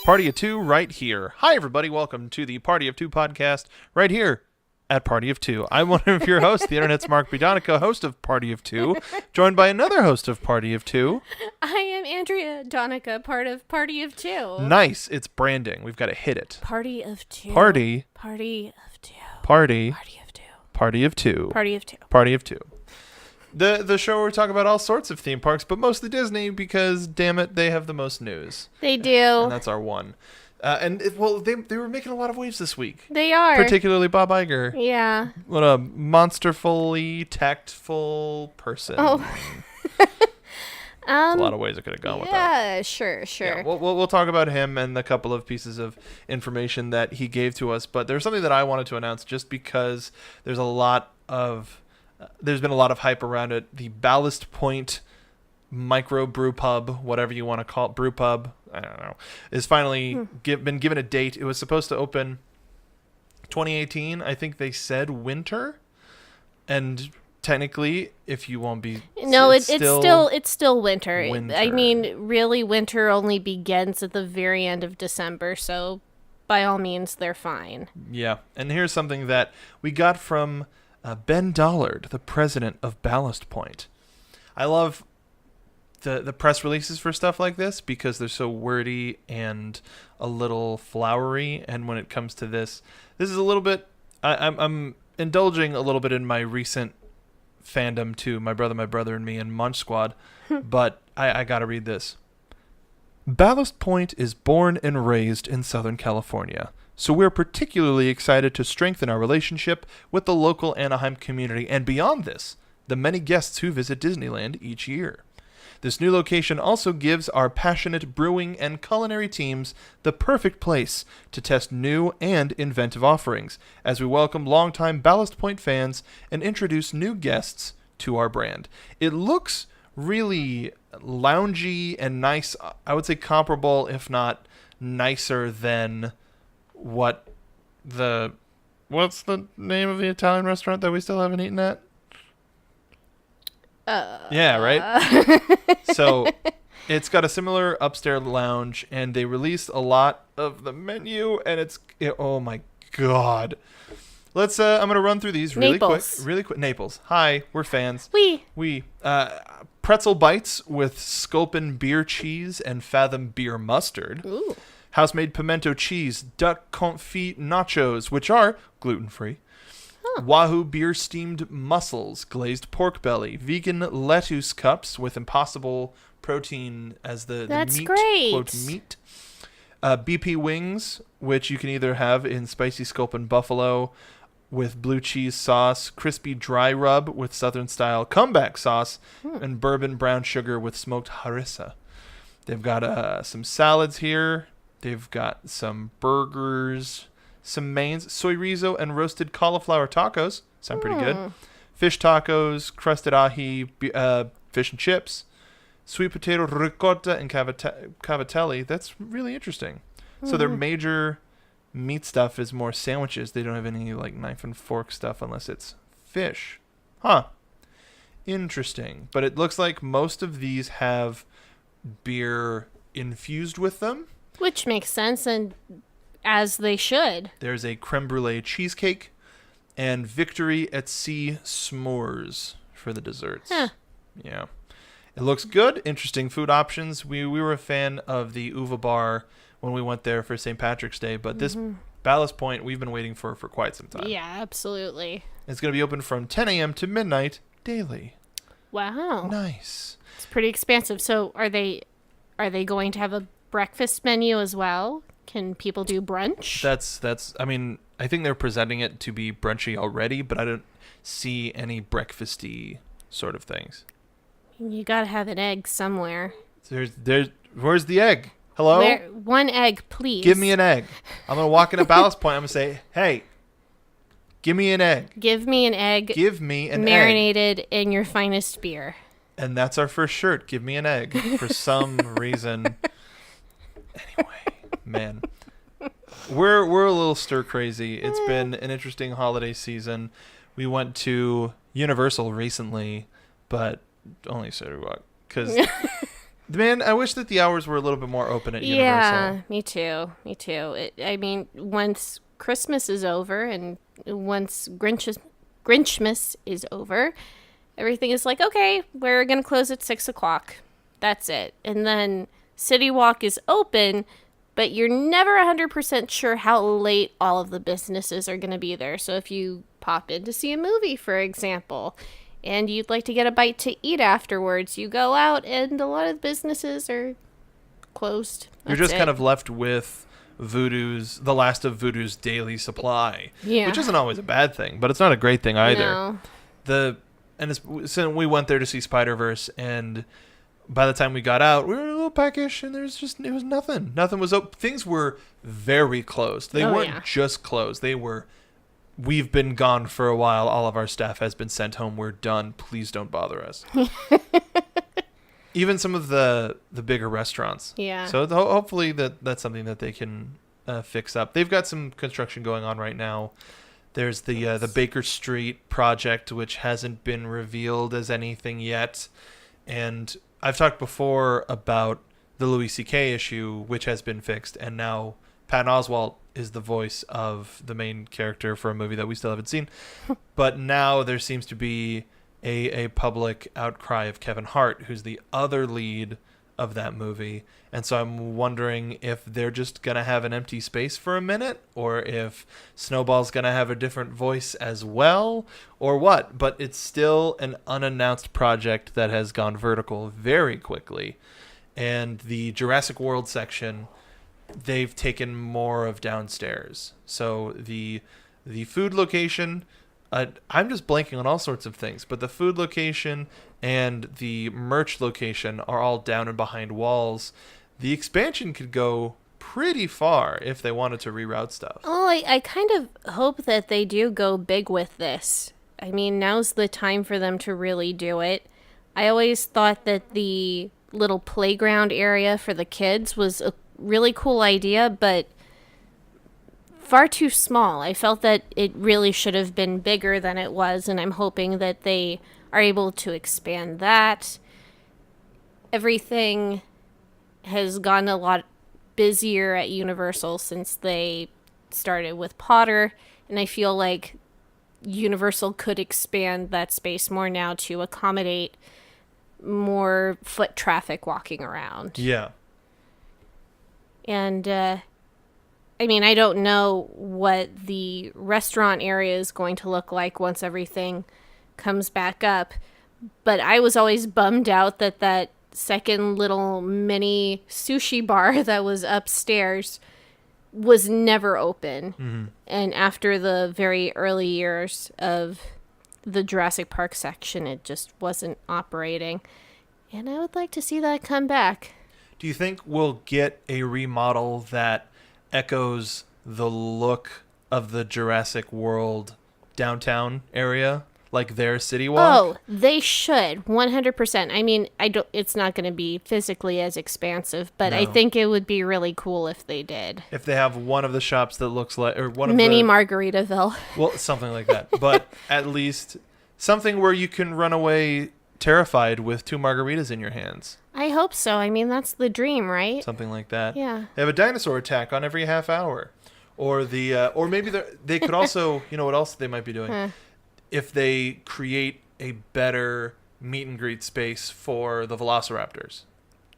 Party of Two right here. Hi, everybody. Welcome to the Party of Two podcast right here at Party of Two. I'm one of your hosts, the internet's Mark Bidonica, host of Party of Two, joined by another host of Party of Two. I am Andrea Donica, part of Party of Two. Nice. It's branding. We've got to hit it. Party of Two. Party. Party of Two. Party. Party of Two. Party of Two. Party of Two. Party of Two. The show where we talk about all sorts of theme parks, but mostly Disney because, damn it, they have the most news. They do. And that's our one. They were making a lot of waves this week. They are. Particularly Bob Iger. Yeah. What a monsterfully tactful person. Oh. There's a lot of ways I could have gone with that. Yeah, sure. Yeah, we'll talk about him and the couple of pieces of information that he gave to us. But there's something that I wanted to announce just because there's been a lot of hype around it. The Ballast Point micro brew pub, whatever you want to call it, brew pub, I don't know, is finally been given a date. It was supposed to open 2018. I think they said winter, and technically, if you won't be, no, it's still winter. Winter. I mean, really, winter only begins at the very end of December, so by all means, they're fine. Yeah, and here's something that we got from Ben Dollard, the president of Ballast Point. I love the press releases for stuff like this because they're so wordy and a little flowery. And when it comes to this is a little bit. I'm indulging a little bit in my recent fandom to My Brother, and Me and Munch Squad, but I gotta read this. Ballast Point is born and raised in Southern California. So we're particularly excited to strengthen our relationship with the local Anaheim community and beyond this, the many guests who visit Disneyland each year. This new location also gives our passionate brewing and culinary teams the perfect place to test new and inventive offerings as we welcome longtime Ballast Point fans and introduce new guests to our brand. It looks really loungy and nice. I would say comparable, if not nicer than what's the name of the Italian restaurant that we still haven't eaten at? Yeah, right? So it's got a similar upstairs lounge, and they released a lot of the menu, and oh my God. I'm going to run through these really quick. Naples. Hi, we're fans. We pretzel bites with Sculpin beer cheese and Fathom beer mustard. Ooh. House-made pimento cheese, duck confit nachos, which are gluten-free. Wahoo beer steamed mussels, glazed pork belly, vegan lettuce cups with impossible protein as the meat, great. Quote, meat. BP wings, which you can either have in spicy Sculpin buffalo with blue cheese sauce, crispy dry rub with Southern-style comeback sauce, and bourbon brown sugar with smoked harissa. They've got some salads here. They've got some burgers, some mains, soy rizo, and roasted cauliflower tacos. Sound pretty good. Fish tacos, crusted ahi, fish and chips, sweet potato ricotta, and cavatelli. That's really interesting. So their major meat stuff is more sandwiches. They don't have any like knife and fork stuff unless it's fish. Huh. Interesting. But it looks like most of these have beer infused with them. Which makes sense, and as they should. There's a creme brulee cheesecake and Victory at Sea s'mores for the desserts. Huh. Yeah. It looks good. Interesting food options. We were a fan of the Uva Bar when we went there for St. Patrick's Day, but this Ballast Point we've been waiting for quite some time. Yeah, absolutely. It's going to be open from 10 a.m. to midnight daily. Wow. Nice. It's pretty expansive. So are they going to have a breakfast menu as well? Can people do brunch? That's I mean, I think they're presenting it to be brunchy already, but I don't see any breakfasty sort of things. You gotta have an egg somewhere. Where's the egg? Hello? One egg, please. Give me an egg. I'm gonna walk into Ballast Point. I'm gonna say, hey, give me an egg. Give me an egg. Give me an egg. Marinated in your finest beer. And that's our first shirt. Give me an egg. For some reason. Anyway, man, we're a little stir crazy. It's been an interesting holiday season. We went to Universal recently, but only so because Man, I wish that the hours were a little bit more open at Yeah, Universal. me too. Me too. I mean, once Christmas is over and once Grinchmas is over, everything is like, okay, we're gonna close at 6 o'clock. That's it. And then City Walk is open, but you're never 100% sure how late all of the businesses are gonna be there. So if you pop in to see a movie, for example, and you'd like to get a bite to eat afterwards, you go out and a lot of businesses are closed. You're That's just it. kind of left with the last of Voodoo's daily supply, Yeah. which isn't always a bad thing, but it's not a great thing either. No. So we went there to see Spider-Verse, and by the time we got out, we were a little peckish, and it was nothing. Nothing was open. Things were very closed. They Oh, weren't yeah. just closed. We've been gone for a while. All of our staff has been sent home. We're done. Please don't bother us. Even some of the bigger restaurants. Yeah. So hopefully that's something that they can fix up. They've got some construction going on right now. There's the Baker Street project, which hasn't been revealed as anything yet. And I've talked before about the Louis C.K. issue, which has been fixed. And now Patton Oswalt is the voice of the main character for a movie that we still haven't seen. But now there seems to be a public outcry of Kevin Hart, who's the other lead of that movie. And so I'm wondering if they're just going to have an empty space for a minute, or if Snowball's going to have a different voice as well, or what. But it's still an unannounced project that has gone vertical very quickly. And the Jurassic World section, they've taken more of downstairs. So the food location, I'm just blanking on all sorts of things, but the food location and the merch location are all down and behind walls. The expansion could go pretty far if they wanted to reroute stuff. Oh, I kind of hope that they do go big with this. I mean, now's the time for them to really do it. I always thought that the little playground area for the kids was a really cool idea, but far too small. I felt that it really should have been bigger than it was, and I'm hoping that they are able to expand that. Everything has gotten a lot busier at Universal since they started with Potter, and I feel like Universal could expand that space more now to accommodate more foot traffic walking around. Yeah. And I mean, I don't know what the restaurant area is going to look like once everything comes back up, but I was always bummed out that that second little mini sushi bar that was upstairs was never open. Mm-hmm. And after the very early years of the Jurassic Park section, it just wasn't operating. And I would like to see that come back. Do you think we'll get a remodel that echoes the look of the Jurassic World downtown area, like their City Walk? Oh, they should 100%. I mean, I don't. It's not going to be physically as expansive, but I No. think it would be really cool if they did. If they have one of the shops that looks like, or one of Mini the, Margaritaville. well, something like that, but at least something where you can run away terrified with 2 margaritas in your hands, I hope so. I mean, that's the dream, right? something like that. Yeah. They have a dinosaur attack on every half hour, or or maybe they could also, you know what else they might be doing? Huh. If they create a better meet and greet space for the velociraptors.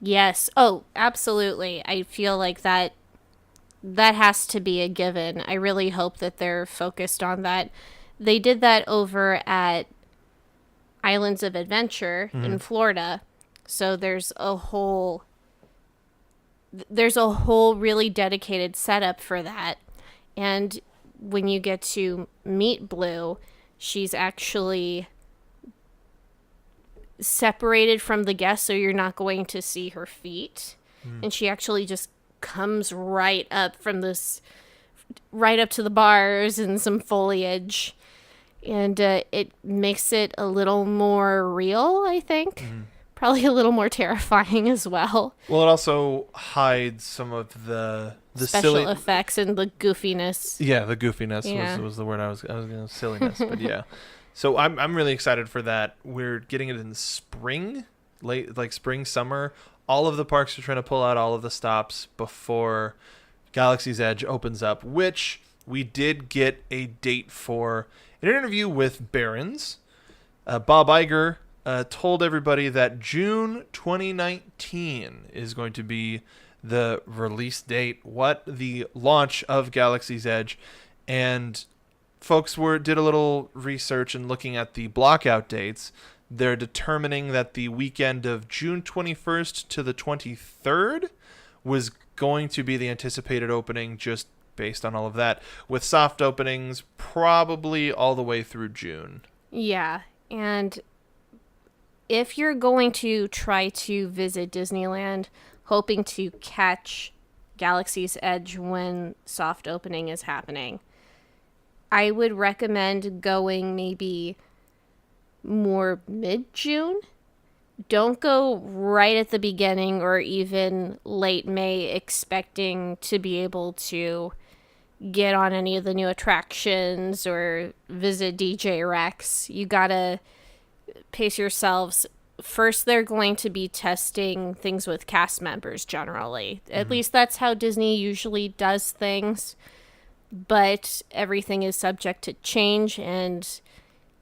Yes. Oh, absolutely. I feel like that has to be a given. I really hope that they're focused on that. They did that over at Islands of Adventure in Florida. So there's a whole really dedicated setup for that. And when you get to meet Blue, she's actually separated from the guests, so you're not going to see her feet. And she actually just comes right up to the bars and some foliage. And it makes it a little more real, I think. Probably a little more terrifying as well. Well, it also hides some of the Special silly effects and the goofiness. Yeah, the goofiness Yeah. was the word I was going to silliness, but yeah. So I'm really excited for that. We're getting it in spring, late like spring summer. all of the parks are trying to pull out all of the stops before Galaxy's Edge opens up, which we did get a date for. In an interview with Barron's, Bob Iger told everybody that June 2019 is going to be the release date, the launch of Galaxy's Edge. And folks did a little research and looking at the blockout dates. They're determining that the weekend of June 21st to the 23rd was going to be the anticipated opening, just based on all of that, with soft openings probably all the way through June. Yeah, and if you're going to try to visit Disneyland hoping to catch Galaxy's Edge when soft opening is happening, I would recommend going maybe more mid-June. Don't go right at the beginning or even late May expecting to be able to get on any of the new attractions or visit DJ Rex. You gotta pace yourselves. First, they're going to be testing things with cast members generally. At least that's how Disney usually does things. But everything is subject to change, and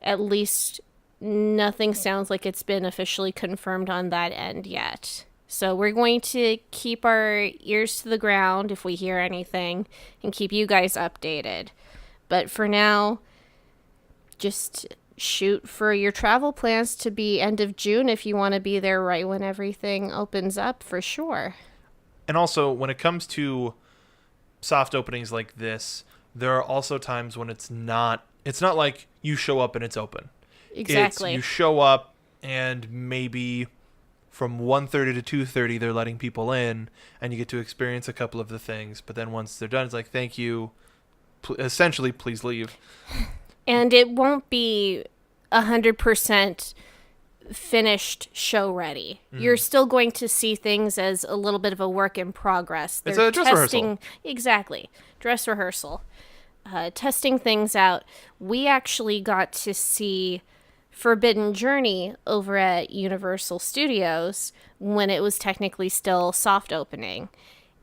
at least nothing sounds like it's been officially confirmed on that end yet. So we're going to keep our ears to the ground if we hear anything and keep you guys updated. But for now, just shoot for your travel plans to be end of June if you want to be there right when everything opens up, for sure. And also, when it comes to soft openings like this, there are also times when it's not like you show up and it's open. Exactly. You show up and maybe from 1:30 to 2:30 they're letting people in and you get to experience a couple of the things, but then once they're done it's like, thank you, essentially please leave. And it won't be 100% finished show ready. You're still going to see things as a little bit of a work in progress. It's a dress rehearsal. Exactly. Dress rehearsal. Testing things out. We actually got to see Forbidden Journey over at Universal Studios when it was technically still soft opening.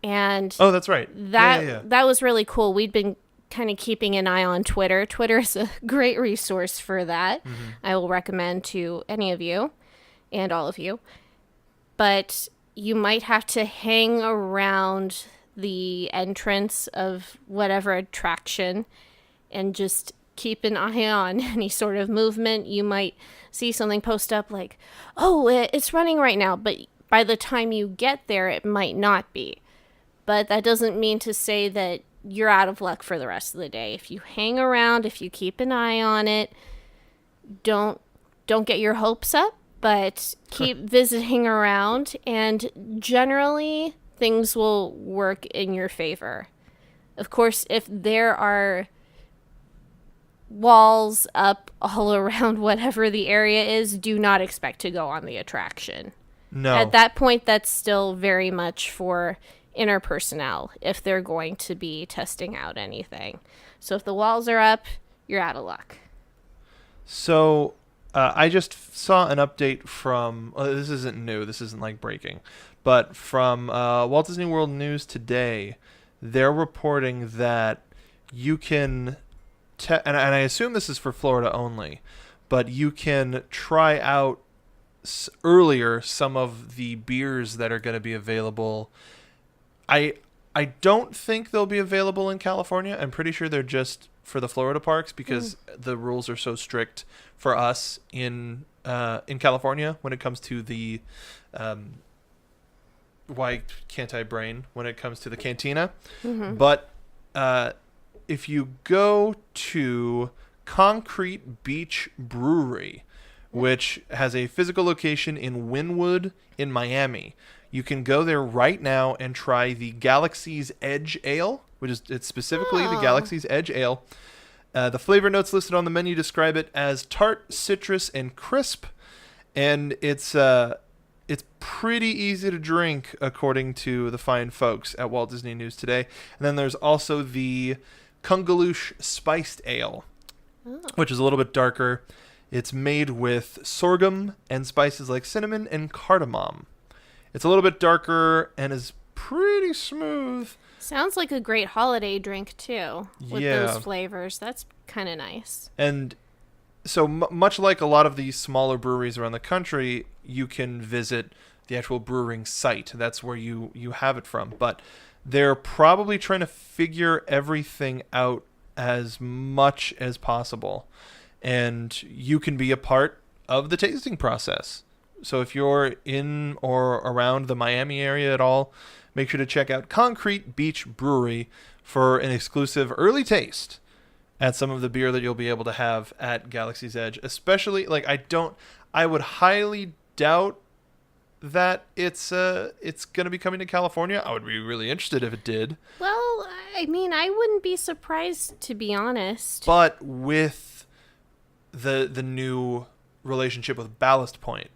And oh, that's right. That was really cool. We'd been kind of keeping an eye on Twitter. Twitter is a great resource for that. I will recommend to any of you and all of you. But you might have to hang around the entrance of whatever attraction and just keep an eye on any sort of movement. You might see something post up like, oh, it's running right now. But by the time you get there, it might not be. But that doesn't mean to say that you're out of luck for the rest of the day. If you hang around, if you keep an eye on it, don't get your hopes up, but keep visiting around, and generally things will work in your favor. Of course, if there are walls up all around whatever the area is, do not expect to go on the attraction. No. At that point, that's still very much for inner personnel if they're going to be testing out anything. So if the walls are up, you're out of luck. So I just saw an update from, this isn't new, this isn't like breaking, but from Walt Disney World News today, they're reporting that you can, and I assume this is for Florida only, but you can try out earlier some of the beers that are going to be available. I don't think they'll be available in California. I'm pretty sure they're just for the Florida parks because the rules are so strict for us in California when it comes to the why can't I brain when it comes to the cantina. But if you go to Concrete Beach Brewery, which has a physical location in Wynwood in Miami, you can go there right now and try the Galaxy's Edge Ale, which is it's specifically the Galaxy's Edge Ale. The flavor notes listed on the menu describe it as tart, citrus, and crisp, and it's pretty easy to drink according to the fine folks at Walt Disney News today. And then there's also the Kungaloosh Spiced Ale, which is a little bit darker. It's made with sorghum and spices like cinnamon and cardamom. It's a little bit darker and is pretty smooth. Sounds like a great holiday drink too, with Yeah. those flavors. That's kind of nice. And so much like a lot of these smaller breweries around the country, you can visit the actual brewing site. That's where you have it from. But they're probably trying to figure everything out as much as possible. And you can be a part of the tasting process. So if you're in or around the Miami area at all, make sure to check out Concrete Beach Brewery for an exclusive early taste at some of the beer that you'll be able to have at Galaxy's Edge. Especially, like, I would highly doubt that it's going to be coming to California. I would be really interested if it did. Well, I mean, I wouldn't be surprised, to be honest. But with the new relationship with Ballast Point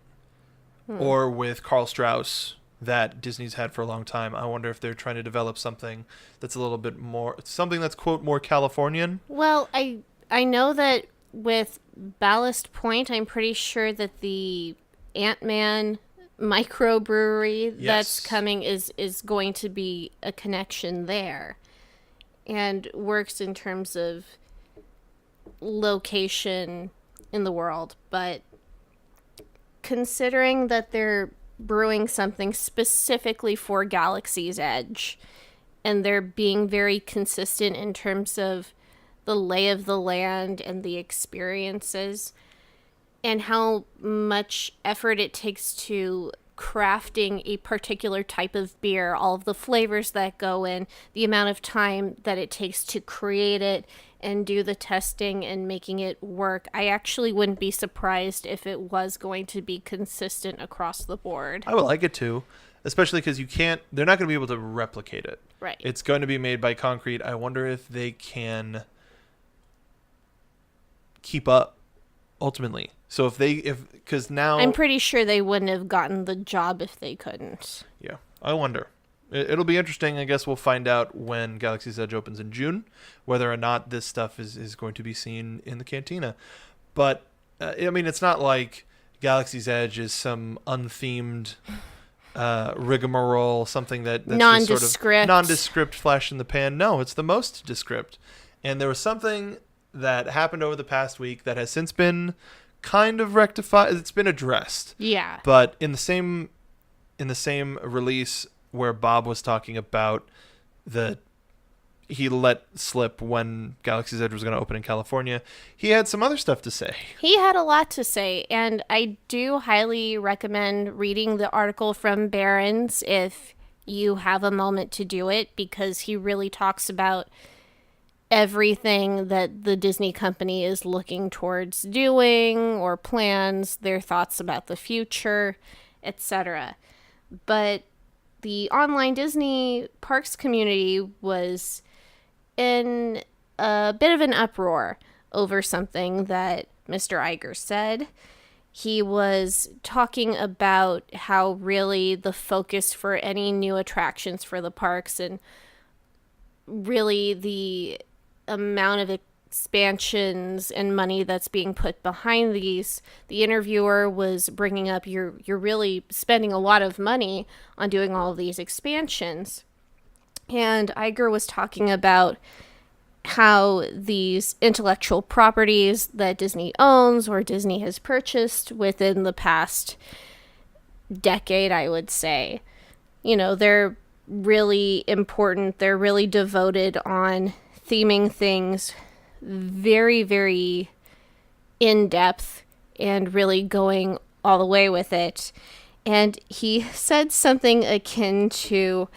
or with Carl Strauss that Disney's had for a long time, I wonder if they're trying to develop something that's a little bit more, something that's, quote, more Californian. Well, I know that with Ballast Point, I'm pretty sure that the Ant-Man microbrewery that's coming is going to be a connection there, and works in terms of location in the world. But considering that they're brewing something specifically for Galaxy's Edge, and they're being very consistent in terms of the lay of the land and the experiences, and how much effort it takes to crafting a particular type of beer, all of the flavors that go in, the amount of time that it takes to create it and do the testing and making it work, I actually wouldn't be surprised if it was going to be consistent across the board. I would like it to, especially because they're not going to be able to replicate it. Right. It's going to be made by Concrete. I wonder if they can keep up ultimately. So because now I'm pretty sure they wouldn't have gotten the job if they couldn't. Yeah, I wonder. It'll be interesting. I guess we'll find out when Galaxy's Edge opens in June, whether or not this stuff is going to be seen in the cantina. But, I mean, it's not like Galaxy's Edge is some unthemed rigmarole, something that's nondescript. just sort of nondescript flash in the pan. No, it's the most descript. And there was something that happened over the past week that has since been kind of rectified. It's been addressed. Yeah. But in the same release where Bob was talking about he let slip when Galaxy's Edge was going to open in California, he had some other stuff to say. He had a lot to say, and I do highly recommend reading the article from Barron's if you have a moment to do it, because he really talks about everything that the Disney company is looking towards doing or plans, their thoughts about the future, etc. But the online Disney parks community was in a bit of an uproar over something that Mr. Iger said. He was talking about how really the focus for any new attractions for the parks, and really the amount of expansions and money that's being put behind these, the interviewer was bringing up, you're really spending a lot of money on doing all of these expansions. And Iger was talking about how these intellectual properties that Disney owns or Disney has purchased within the past decade, I would say, they're really important. They're really devoted on theming things very, very in-depth and really going all the way with it. And he said something akin to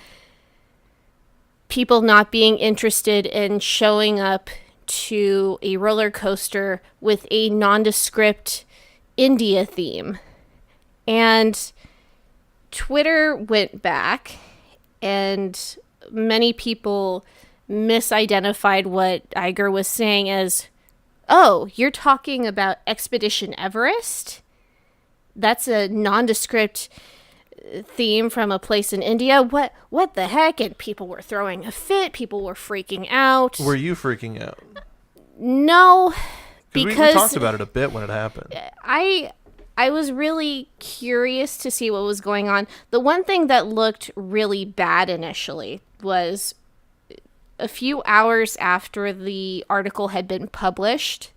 people not being interested in showing up to a roller coaster with a nondescript India theme. And Twitter went back, and many people misidentified what Iger was saying as, oh, you're talking about Expedition Everest? That's a nondescript theme from a place in India. What the heck? And people were throwing a fit. People were freaking out. Were you freaking out? No, Because we talked about it a bit when it happened. I was really curious to see what was going on. The one thing that looked really bad initially was a few hours after the article had been published,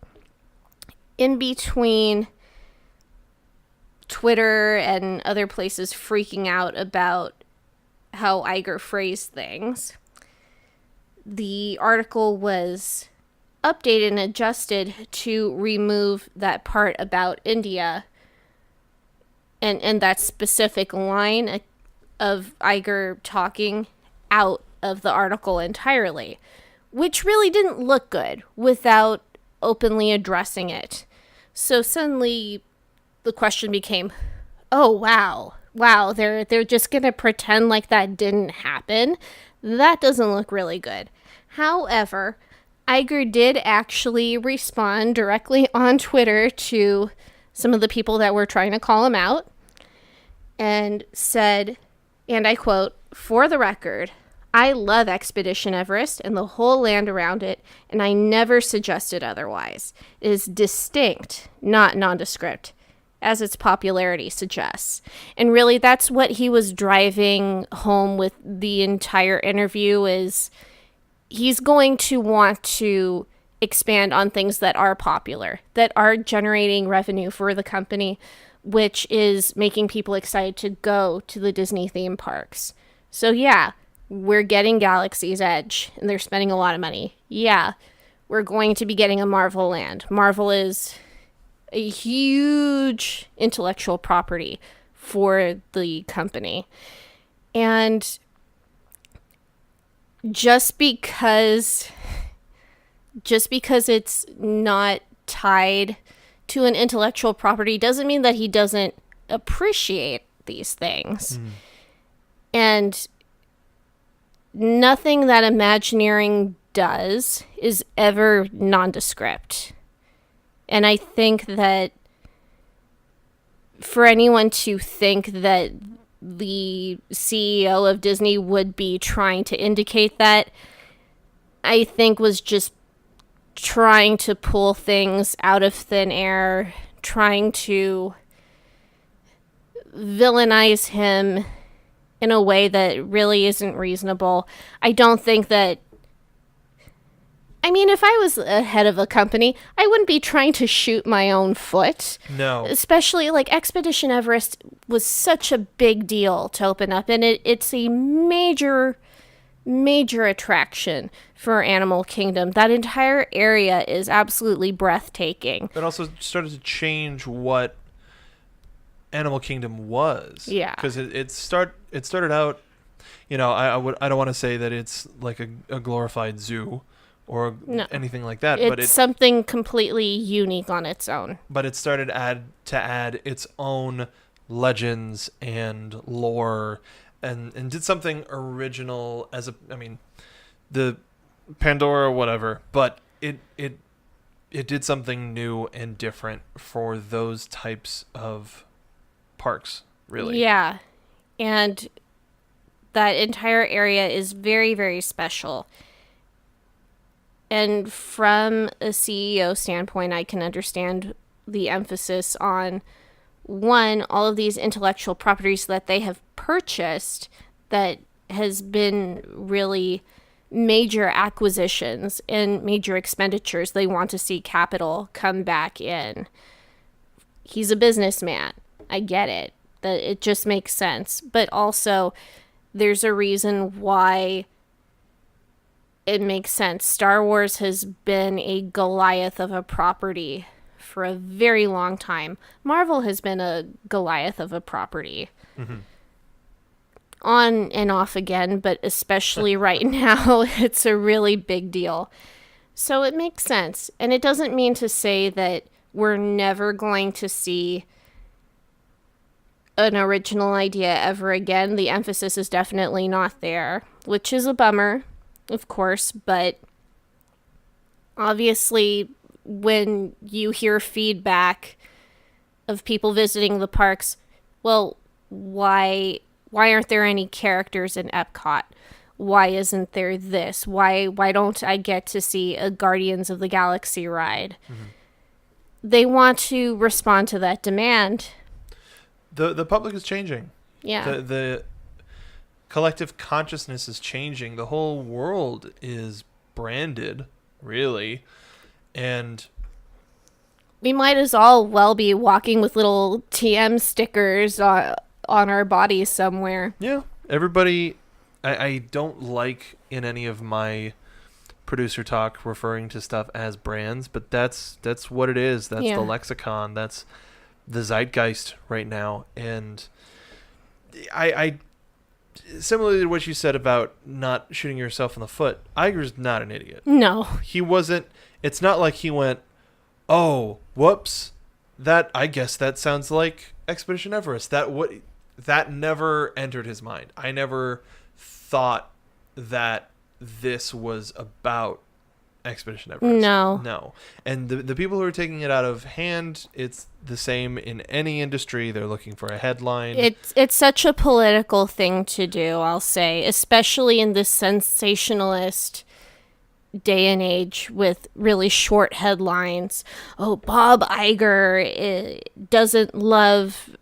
in between Twitter and other places freaking out about how Iger phrased things, the article was updated and adjusted to remove that part about India and that specific line of Iger talking out of the article entirely, which really didn't look good without openly addressing it. So suddenly the question became, oh, wow, they're just going to pretend like that didn't happen. That doesn't look really good. However, Iger did actually respond directly on Twitter to some of the people that were trying to call him out and said, and I quote, "For the record, I love Expedition Everest and the whole land around it, and I never suggested otherwise. It is distinct, not nondescript, as its popularity suggests." And really, that's what he was driving home with the entire interview, is he's going to want to expand on things that are popular, that are generating revenue for the company, which is making people excited to go to the Disney theme parks. So yeah, we're getting Galaxy's Edge, and they're spending a lot of money. Yeah, we're going to be getting a Marvel land. Marvel is a huge intellectual property for the company. And just because it's not tied to an intellectual property doesn't mean that he doesn't appreciate these things. And nothing that Imagineering does is ever nondescript. And I think that for anyone to think that the CEO of Disney would be trying to indicate that, I think was just trying to pull things out of thin air, trying to villainize him in a way that really isn't reasonable. I don't think that... I mean, if I was a head of a company, I wouldn't be trying to shoot my own foot. No. Especially, like, Expedition Everest was such a big deal to open up, and it's a major attraction for Animal Kingdom. That entire area is absolutely breathtaking. It also started to change what Animal Kingdom was. Yeah. Because it started out, you know, I don't want to say that it's like a glorified zoo or anything like that. It's but it's something completely unique on its own. But it started to add its own legends and lore and did something original the Pandora, whatever, but it did something new and different for those types of parks, really. Yeah. And that entire area is very, very special. And from a CEO standpoint, I can understand the emphasis on, one, all of these intellectual properties that they have purchased that has been really major acquisitions and major expenditures. They want to see capital come back in. He's a businessman. I get it. That it just makes sense. But also, there's a reason why it makes sense. Star Wars has been a Goliath of a property for a very long time. Marvel has been a Goliath of a property. Mm-hmm. On and off again, but especially right now, it's a really big deal. So it makes sense. And it doesn't mean to say that we're never going to see an original idea ever again. The emphasis is definitely not there, which is a bummer, of course, but obviously when you hear feedback of people visiting the parks, well, why aren't there any characters in Epcot? Why isn't there this? Why don't I get to see a Guardians of the Galaxy ride? they want to respond to that demand. The public is changing. Yeah. The collective consciousness is changing. The whole world is branded, really. And We might as well be walking with little TM stickers on our bodies somewhere. yeah, everybody, I don't like in any of my producer talk referring to stuff as brands, but that's what it is. That's Yeah. the lexicon. That's the zeitgeist right now. And I similarly to what you said about not shooting yourself in the foot, Iger's not an idiot. No. He wasn't. It's not like he went, oh, whoops, I guess that sounds like Expedition Everest. That never entered his mind. I never thought that this was about Expedition Everest. No. And the people who are taking it out of hand, it's the same in any industry. They're looking for a headline. It's such a political thing to do, I'll say, especially in this sensationalist day and age with really short headlines. Oh, Bob Iger doesn't love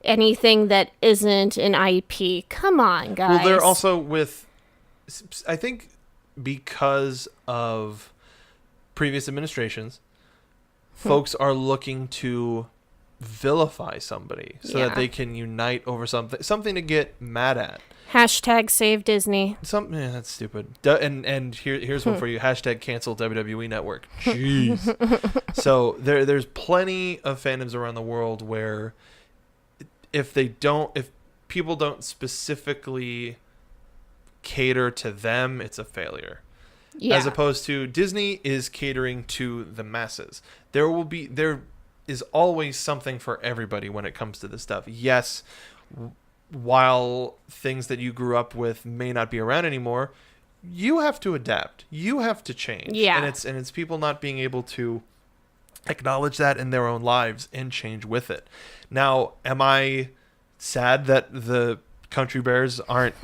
anything that isn't an IP. Come on, guys. Well, they're also with, I think, because of previous administrations, folks are looking to vilify somebody so that they can unite over something to get mad at. Hashtag save Disney. That's stupid. And here's one for you. Hashtag cancel WWE Network. Jeez. So there's plenty of fandoms around the world where if people don't specifically cater to them, it's a failure. Yeah. As opposed to Disney is catering to the masses. There is always something for everybody when it comes to this stuff. Yes, while things that you grew up with may not be around anymore, you have to adapt. You have to change. Yeah. And it's people not being able to acknowledge that in their own lives and change with it. Now, am I sad that the Country Bears aren't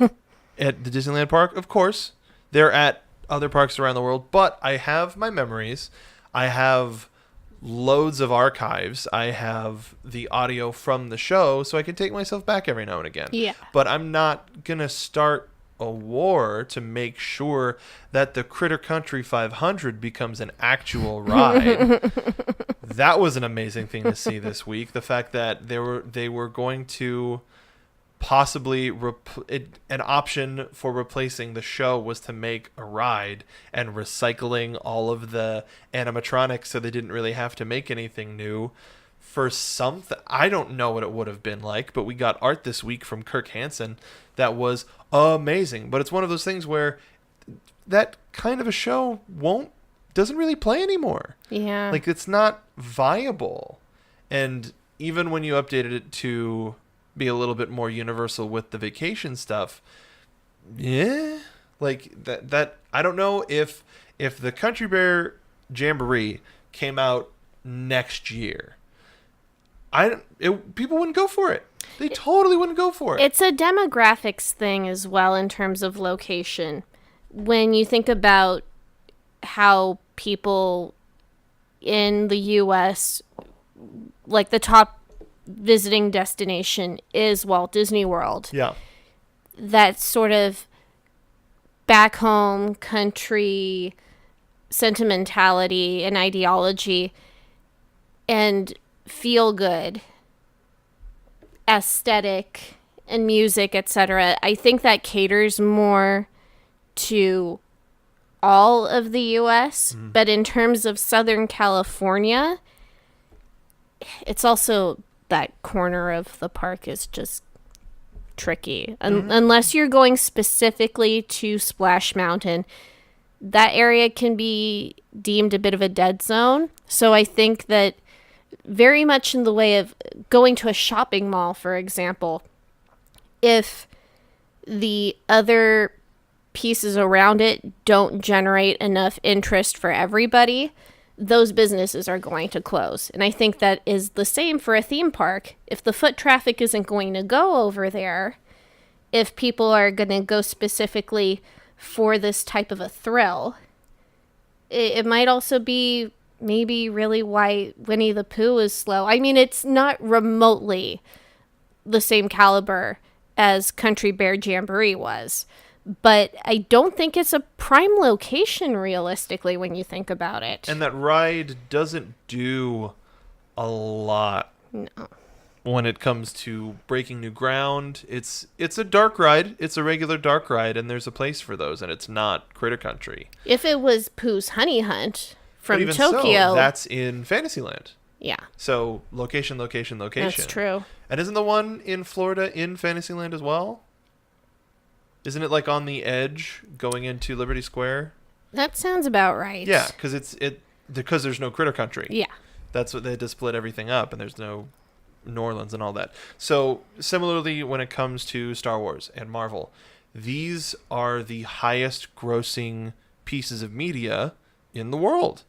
at the Disneyland park? Of course. They're at other parks around the world, but I have my memories. I have loads of archives. I have the audio from the show, so I can take myself back every now and again. Yeah. But I'm not going to start a war to make sure that the Critter Country 500 becomes an actual ride. That was an amazing thing to see this week. The fact that they were going to possibly an option for replacing the show was to make a ride and recycling all of the animatronics so they didn't really have to make anything new for something. I don't know what it would have been like, but we got art this week from Kirk Hansen that was amazing. But it's one of those things where that kind of a show doesn't really play anymore. Yeah. Like, it's not viable. And even when you updated it to be a little bit more universal with the vacation stuff, like that I don't know if the Country Bear Jamboree came out next year, people wouldn't go for it. They totally wouldn't go for it. It's a demographics thing as well in terms of location. When you think about how people in the US, like the top visiting destination is Walt Disney World. Yeah. That sort of back home country sentimentality and ideology and feel good aesthetic and music, etc. I think that caters more to all of the US, but in terms of Southern California, it's also that corner of the park is just tricky. Unless you're going specifically to Splash Mountain, that area can be deemed a bit of a dead zone. So I think that very much in the way of going to a shopping mall, for example, if the other pieces around it don't generate enough interest for everybody, those businesses are going to close. And I think that is the same for a theme park. If the foot traffic isn't going to go over there, if people are going to go specifically for this type of a thrill, it might also be maybe really why Winnie the Pooh is slow. I mean, it's not remotely the same caliber as Country Bear Jamboree was, but I don't think it's a prime location realistically when you think about it. And that ride doesn't do a lot. No. When it comes to breaking new ground, it's a dark ride. It's a regular dark ride, and there's a place for those, and it's not Critter Country. If it was Pooh's Honey Hunt But from even Tokyo, so, that's in Fantasyland. yeah, So location. that's true. And isn't the one in Florida in Fantasyland as well? Isn't it like on the edge going into Liberty Square? That sounds about right. Yeah, because there's no Critter Country. Yeah. That's what they had to split everything up, and there's no New Orleans and all that. So similarly, when it comes to Star Wars and Marvel, these are the highest grossing pieces of media in the world.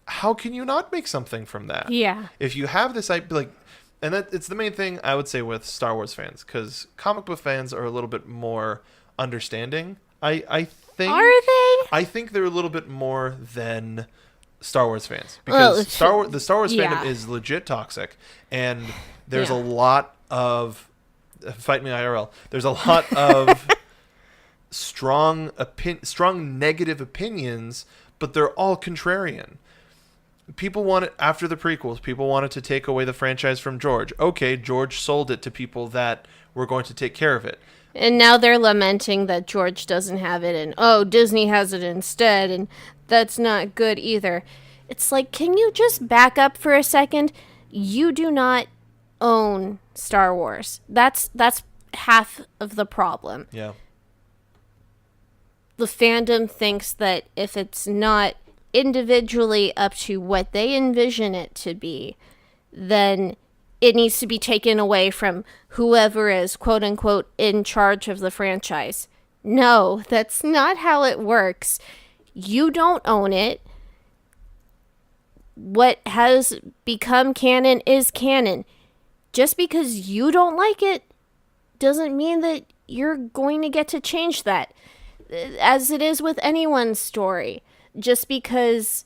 How can you not make something from that? Yeah. If you have this, and that it's the main thing I would say with Star Wars fans, because comic book fans are a little bit more understanding. I think. Are they? I think they're a little bit more than Star Wars fans, because the Star Wars fandom is legit toxic, and there's a lot of fight me IRL. There's a lot of strong negative opinions, but they're all contrarian. People want it after the prequels. People wanted to take away the franchise from George. Okay, George sold it to people that were going to take care of it. And now they're lamenting that George doesn't have it, and Disney has it instead, and that's not good either. It's like, can you just back up for a second? You do not own Star Wars. That's half of the problem. Yeah. The fandom thinks that if it's not individually up to what they envision it to be, then it needs to be taken away from whoever is, quote unquote, in charge of the franchise. No, that's not how it works. You don't own it. What has become canon is canon. Just because you don't like it doesn't mean that you're going to get to change that. As it is with anyone's story. Just because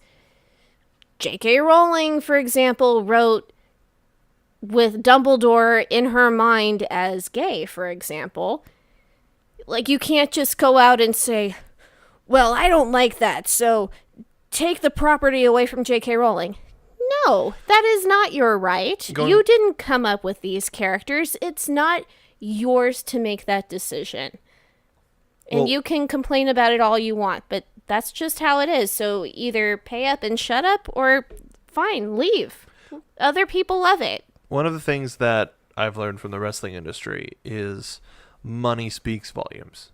J.K. Rowling, for example, wrote with Dumbledore in her mind as gay, for example, like, you can't just go out and say, well, I don't like that, so take the property away from J.K. Rowling. No, that is not your right. You didn't come up with these characters. It's not yours to make that decision. And you can complain about it all you want, but that's just how it is. So either pay up and shut up, or fine, leave. Other people love it. One of the things that I've learned from the wrestling industry is money speaks volumes.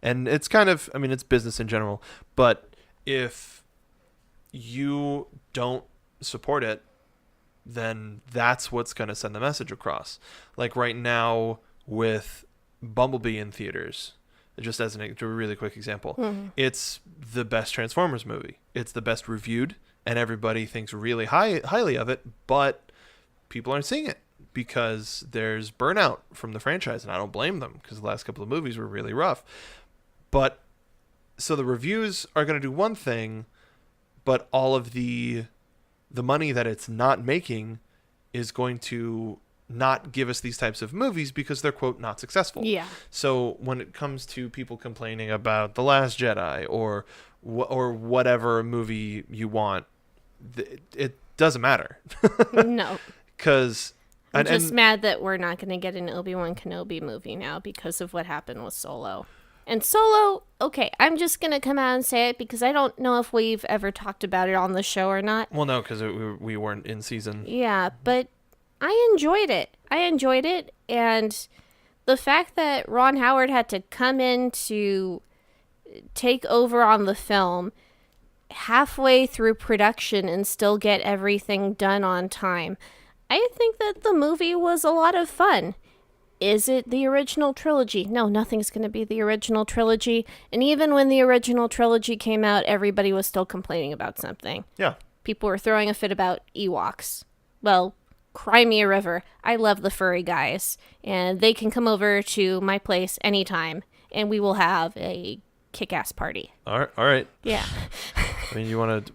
And it's kind of, I mean, it's business in general, but if you don't support it, then that's what's going to send the message across. Like right now with Bumblebee in theaters, just as a really quick example, it's the best Transformers movie. It's the best reviewed, and everybody thinks really highly of it, but people aren't seeing it because there's burnout from the franchise, and I don't blame them because the last couple of movies were really rough. But so the reviews are going to do one thing, but all of the money that it's not making is going to not give us these types of movies because they're, quote, not successful. Yeah. So when it comes to people complaining about The Last Jedi or whatever movie you want, it doesn't matter. No. Because I'm just mad that we're not going to get an Obi-Wan Kenobi movie now because of what happened with Solo. And Solo, okay, I'm just going to come out and say it because I don't know if we've ever talked about it on the show or not. Well, no, because we weren't in season. Yeah, but I enjoyed it. And the fact that Ron Howard had to come in to take over on the film halfway through production and still get everything done on time, I think that the movie was a lot of fun. Is it the original trilogy? No, nothing's going to be the original trilogy. And even when the original trilogy came out, everybody was still complaining about something. Yeah. People were throwing a fit about Ewoks. Well, cry me a river. I love the furry guys. And they can come over to my place anytime. And we will have a kick-ass party. All right. Yeah. I mean, you want to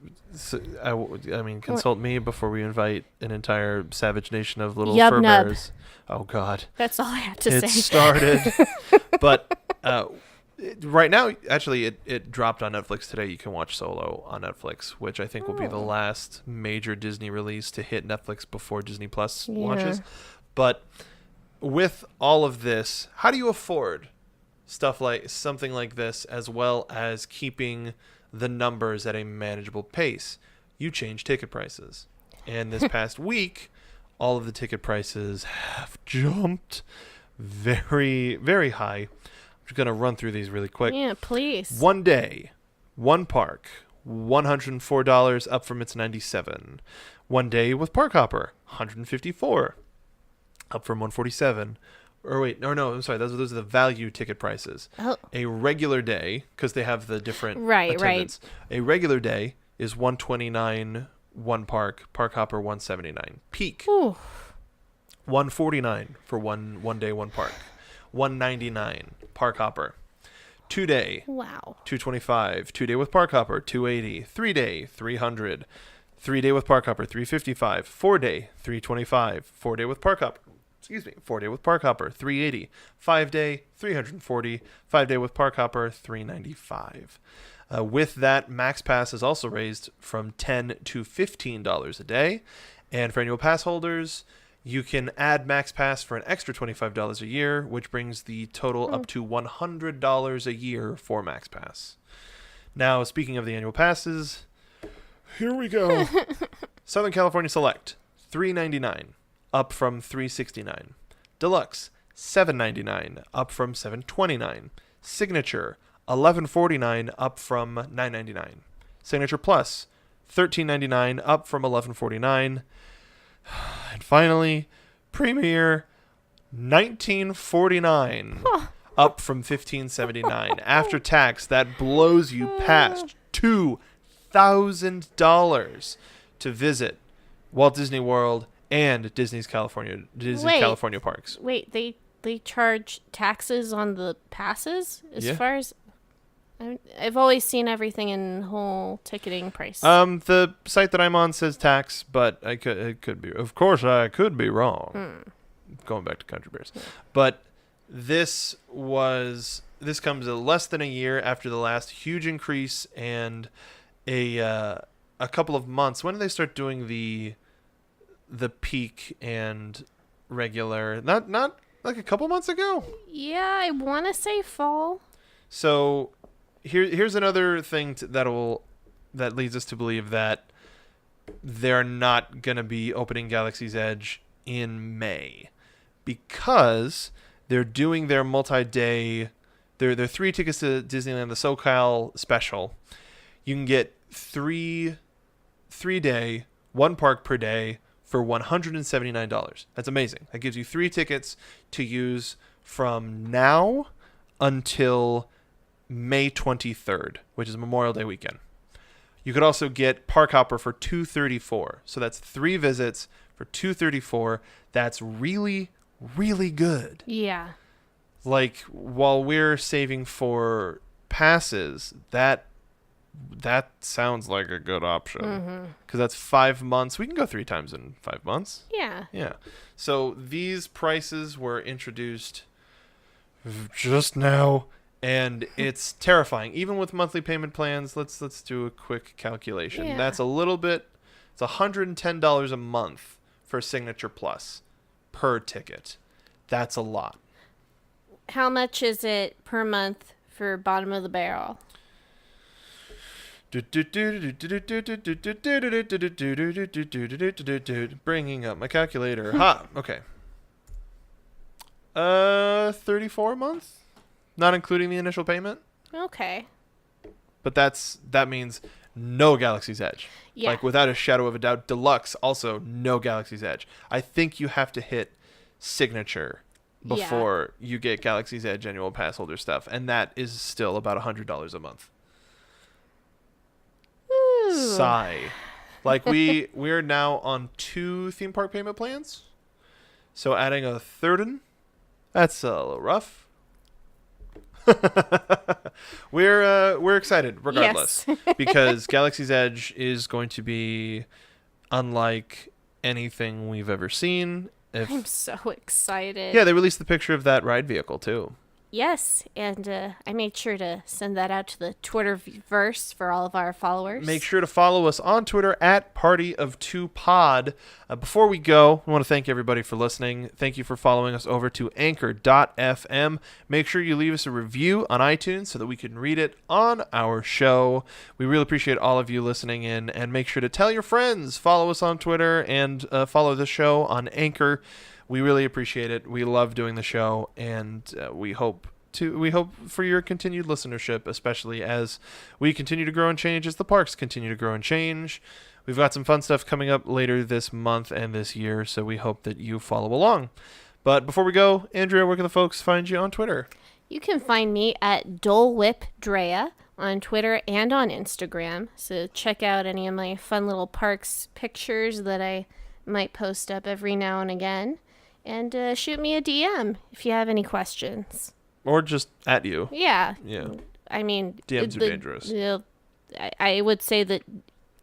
I mean, consult me before we invite an entire savage nation of little Yub fur nub. bears. Oh God, That's all I have to it say. started, but right now, actually, it dropped on Netflix today. You can watch Solo on Netflix, which I think will be the last major Disney release to hit Netflix before Disney Plus launches. But with all of this, how do you afford something like this, as well as keeping the numbers at a manageable pace? You change ticket prices. And this past week, all of the ticket prices have jumped very, very high. I'm just going to run through these really quick. Yeah, please. One day, one park, $104 up from its $97. One day with Park Hopper, $154 up from $147. Or wait, no, I'm sorry. Those are the value ticket prices. Oh. A regular day, because they have the different Right. attendance. A regular day is $129 one Park Hopper $179. Peak Ooh. $149 for one day one park. $199 Park Hopper. 2 day Wow. $225. 2 day with Park Hopper $280. 3 day $300. 3 day with Park Hopper $355. 4 day $325. 4 day with Park Hopper. 4 day with Park Hopper $380. 5 day $340. 5 day with Park Hopper $395. With that, Max Pass is also raised from $10 to $15 a day. And for annual pass holders, you can add Max Pass for an extra $25 a year, which brings the total up to $100 a year for Max Pass. Now, speaking of the annual passes, here we go. Southern California Select, $399, up from $369. Deluxe, $799, up from $729. Signature, $1149, up from $999. Signature Plus, $1399, up from $1149. And finally, Premier, $1949, up from $1579. After tax, that blows you past $2,000 to visit Walt Disney World and Disney's California parks. Wait, they charge taxes on the passes Yeah. far as I've always seen everything in whole ticketing price. The site that I'm on says tax, but it could be. Of course, I could be wrong. Going back to Country Bears, but this comes less than a year after the last huge increase and a couple of months. When did they start doing the peak and regular? Not like a couple months ago. Yeah, I want to say fall. So here's another thing that leads us to believe that they're not going to be opening Galaxy's Edge in May, because they're doing their multi-day, their 3 tickets to Disneyland, the SoCal special. You can get 3 day, 1 park per day for $179. That's amazing. That gives you 3 tickets to use from now until May 23rd, which is Memorial Day weekend. You could also get Park Hopper for $234. So that's 3 visits for $234. That's really, really good. Yeah. Like, while we're saving for passes, that sounds like a good option. Because that's 5 months. We can go 3 times in 5 months. Yeah. Yeah. So these prices were introduced just now, and it's terrifying. Even with monthly payment plans, let's do a quick calculation. Yeah. That's a little bit. It's $110 a month for Signature Plus per ticket. That's a lot. How much is it per month for bottom of the barrel? Bringing up my calculator. Ha. Okay. 34 a month, not including the initial payment. Okay. But that means no Galaxy's Edge. Yeah. Like, without a shadow of a doubt. Deluxe, also no Galaxy's Edge. I think you have to hit Signature before you get Galaxy's Edge annual pass holder stuff, and that is still about $100 a month. Ooh. Sigh. Like, we're now on 2 theme park payment plans, so adding a third one, that's a little rough. We're excited regardless Yes. because Galaxy's Edge is going to be unlike anything we've ever seen. I'm so excited. Yeah, they released the picture of that ride vehicle too. Yes, and I made sure to send that out to the Twitterverse for all of our followers. Make sure to follow us on Twitter at Party of 2Pod. Before we go, I want to thank everybody for listening. Thank you for following us over to Anchor.fm. Make sure you leave us a review on iTunes so that we can read it on our show. We really appreciate all of you listening in, and make sure to tell your friends. Follow us on Twitter and follow the show on Anchor. We really appreciate it. We love doing the show, and we hope for your continued listenership, especially as we continue to grow and change, as the parks continue to grow and change. We've got some fun stuff coming up later this month and this year, so we hope that you follow along. But before we go, Andrea, where can the folks find you on Twitter? You can find me at DoleWhipDrea on Twitter and on Instagram. So check out any of my fun little parks pictures that I might post up every now and again. And shoot me a DM if you have any questions. Or just at you. Yeah. Yeah. I mean, DMs are dangerous. I would say that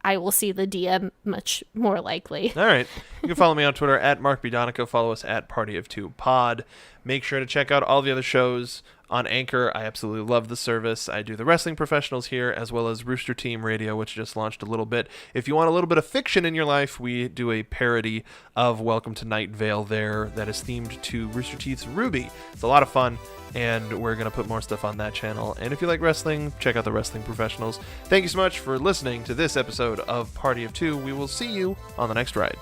I will see the DM much more likely. All right. You can follow me on Twitter at Mark B. Donica. Follow us at Party of 2Pod. Make sure to check out all the other shows on Anchor. I absolutely love the service. I do the Wrestling Professionals here, as well as Rooster Team Radio, which just launched a little bit. If you want a little bit of fiction in your life, we do a parody of Welcome to Night Vale there that is themed to Rooster Teeth's Ruby. It's a lot of fun, and we're going to put more stuff on that channel. And if you like wrestling, check out the Wrestling Professionals. Thank you so much for listening to this episode of Party of 2. We will see you on the next ride.